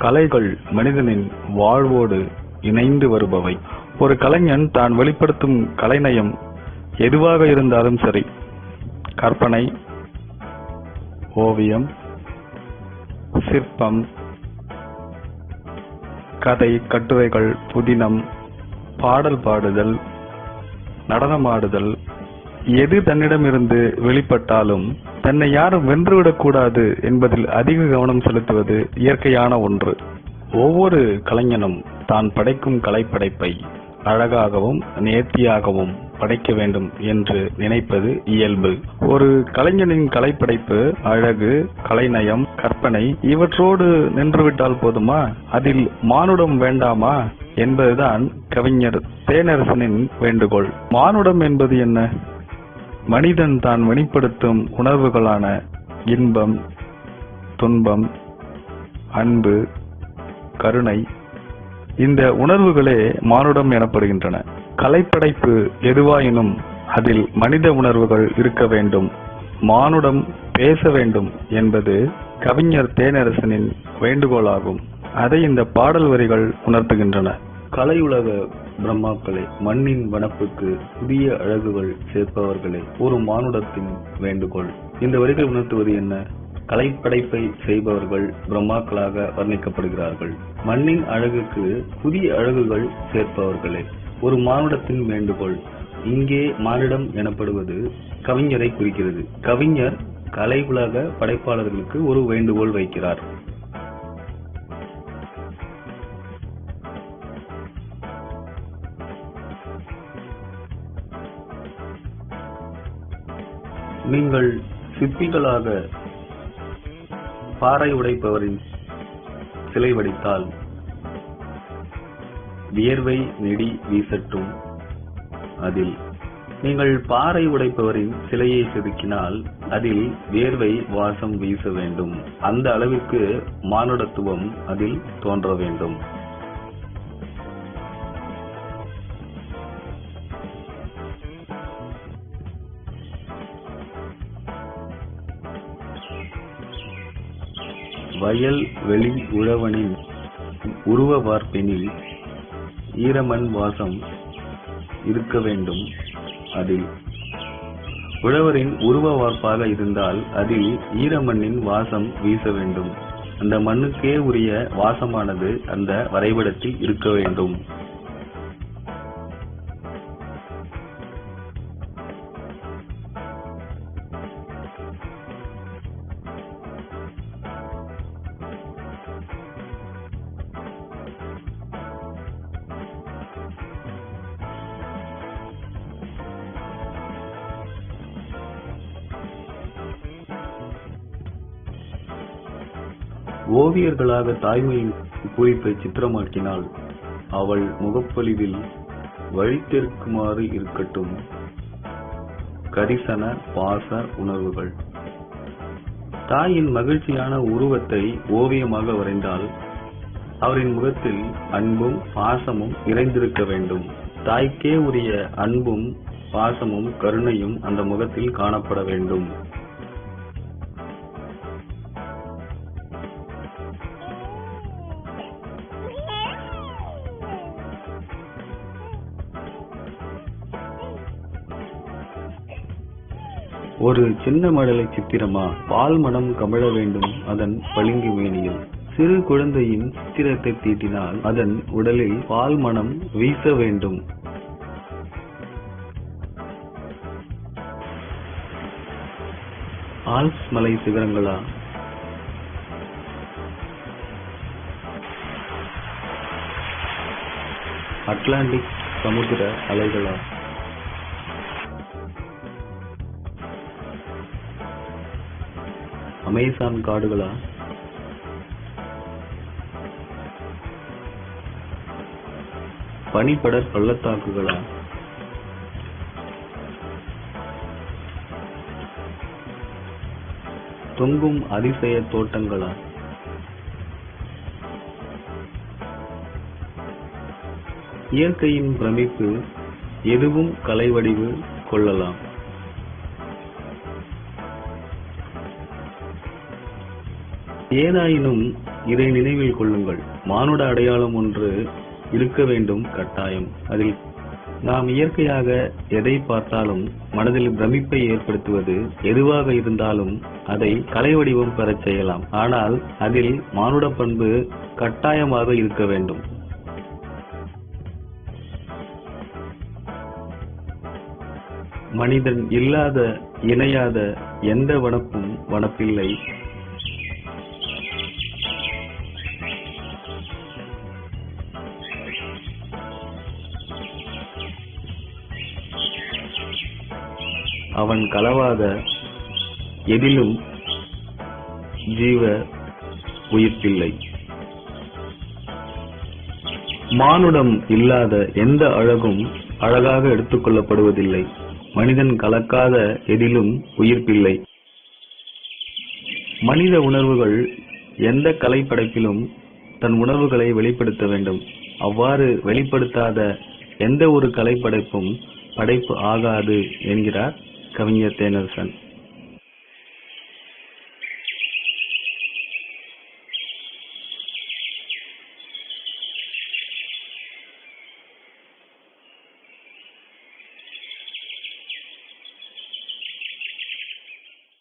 கலைகள் மனிதனின் வாழ்வோடு இணைந்து வருபவை. ஒரு கலைஞன் தான் வெளிப்படுத்தும் கலைநயம் எதுவாக இருந்தாலும் சரி, கற்பனை, ஓவியம், சிற்பம், கதை, கட்டுரைகள், புதினம், பாடல் பாடுதல், நடனமாடுதல், எது தன்னிடமிருந்து வெளிப்பட்டாலும் தன்னை யாரும் வென்றுவிடக்கூடாது என்பதில் அதிக கவனம் செலுத்துவது இயற்கையான ஒன்று. ஒவ்வொரு கலைஞனும் தான் படைக்கும் கலைப்படைப்பை அழகாகவும் நேர்த்தியாகவும் படைக்க வேண்டும் என்று நினைப்பது இயல்பு. ஒரு கலைஞனின் கலைப்படைப்பு அழகு, கலைநயம், கற்பனை இவற்றோடு நின்றுவிட்டால் போதுமா? அதில் மானுடம் வேண்டாமா என்பதுதான் கவிஞர் தேனரசனின் வேண்டுகோள். மானுடம் என்பது என்ன? மனிதன் தான் வெளிப்படுத்தும் உணர்வுகளான இன்பம், துன்பம், அன்பு, கருணை, இந்த உணர்வுகளே மானுடம் எனப்படுகின்றன. கலைப்படைப்பு எதுவாயினும் அதில் மனித உணர்வுகள் இருக்க வேண்டும், மானுடம் பேச வேண்டும் என்பது கவிஞர் தேனரசனின் வேண்டுகோளாகும். அதை இந்த பாடல் வரிகள் உணர்த்துகின்றன. கலையுலக பிரம்மாக்களே, மண்ணின் வனப்புக்கு புதிய அழகுகள் சேர்ப்பவர்களே, ஒரு மானுடத்தின் வேண்டுகோள். இந்த வரிகள் உணர்த்துவது என்ன? கலைப்படைப்பை செய்பவர்கள் பிரம்மாக்களாக வர்ணிக்கப்படுகிறார்கள். மண்ணின் அழகுக்கு புதிய அழகுகள் சேர்ப்பவர்களே, ஒரு மானுடத்தின் வேண்டுகோள். இங்கே மானிடம் எனப்படுவது கவிஞரை குறிக்கிறது. கவிஞர் கலை உலக படைப்பாளர்களுக்கு ஒரு வேண்டுகோள் வைக்கிறார். நீங்கள் சிற்பிகளாக பாறை உடைப்பவரின் சிலை வடித்தால் வியர்வை நெடி வீசட்டும் அதில். நீங்கள் பாறை உடைப்பவரின் சிலையை செதுக்கினால் அதில் வியர்வை வாசம் வீச வேண்டும். அந்த அளவிற்கு மானுடத்துவம் அதில் தோன்ற வேண்டும். வயல் வெளி உழவனின் உருவ வார்ப்பினில் ஈரமண் வாசம் இருக்க வேண்டும் அதில். உழவரின் உருவ வார்ப்பாக இருந்தால் அதில் ஈரமண்ணின் வாசம் வீச வேண்டும். அந்த மண்ணுக்கே உரிய வாசமானது அந்த வரைபடத்தில் இருக்க வேண்டும். ஓவியர்களாக தாய்மையின் பூரிப்பை சித்திரமாக்கினால் அவள் முகப்பொலிவில் வழித்தெருக்குமாறு இருக்கட்டும் கரிசன பாச உணர்வுகள். தாயின் மகிழ்ச்சியான உருவத்தை ஓவியமாக வரைந்தால் அவரின் முகத்தில் அன்பும் பாசமும் நிறைந்திருக்க வேண்டும். தாய்க்கே உரிய அன்பும் பாசமும் கருணையும் அந்த முகத்தில் காணப்பட வேண்டும். ஒரு சின்ன மழலை சித்திரமா? பால் மனம் கமழ வேண்டும் அதன் பளிங்கு மேனியில். சிறு குழந்தையின் சித்திரத்தை தீட்டினால் அதன் உடலில் பால் மனம் வீச வேண்டும். ஆல்ப்ஸ் மலை சிகரங்களா? அட்லாண்டிக் சமுத்திர அலைகளா? அமேசான் காடுகளா? பனிப்படர் பள்ளத்தாக்குகளா? தொங்கும் அதிசய தோட்டங்களா? இயற்கையின் பிரமிப்பு எதுவும் கலை வடிவு கொள்ளலாம். ஏதாயினும் இதை நினைவில் கொள்ளுங்கள். மானுட அடையாளம் ஒன்று இருக்க வேண்டும் கட்டாயம். அதில் நாம் இயற்கையாக எதை பார்த்தாலும் மனதில் பிரமிப்பை ஏற்படுத்துவது எதுவாக இருந்தாலும் அதை கலை வடிவம் பெறச் செய்யலாம். ஆனால் அதில் மானுட பண்பு கட்டாயமாக இருக்க வேண்டும். மனிதன் இல்லாத இணையாத எந்த வனப்பும் வனப்பில்லை. அவன் கலவாத எதிலும் ஜீவ உயிர்ப்பில்லை. மானுடம் இல்லாத எந்த அழகும் அழகாக எடுத்துக் கொள்ளப்படுவதில்லை. மனிதன் கலக்காத எதிலும் உயிர்ப்பில்லை. மனித உணர்வுகள் எந்த கலை படைப்பிலும் தன் உணர்வுகளை வெளிப்படுத்த வேண்டும். அவ்வாறு வெளிப்படுத்தாத எந்த ஒரு கலை படைப்பும் படைப்பு ஆகாது என்கிறார் கவிஞர் தேனரசன்.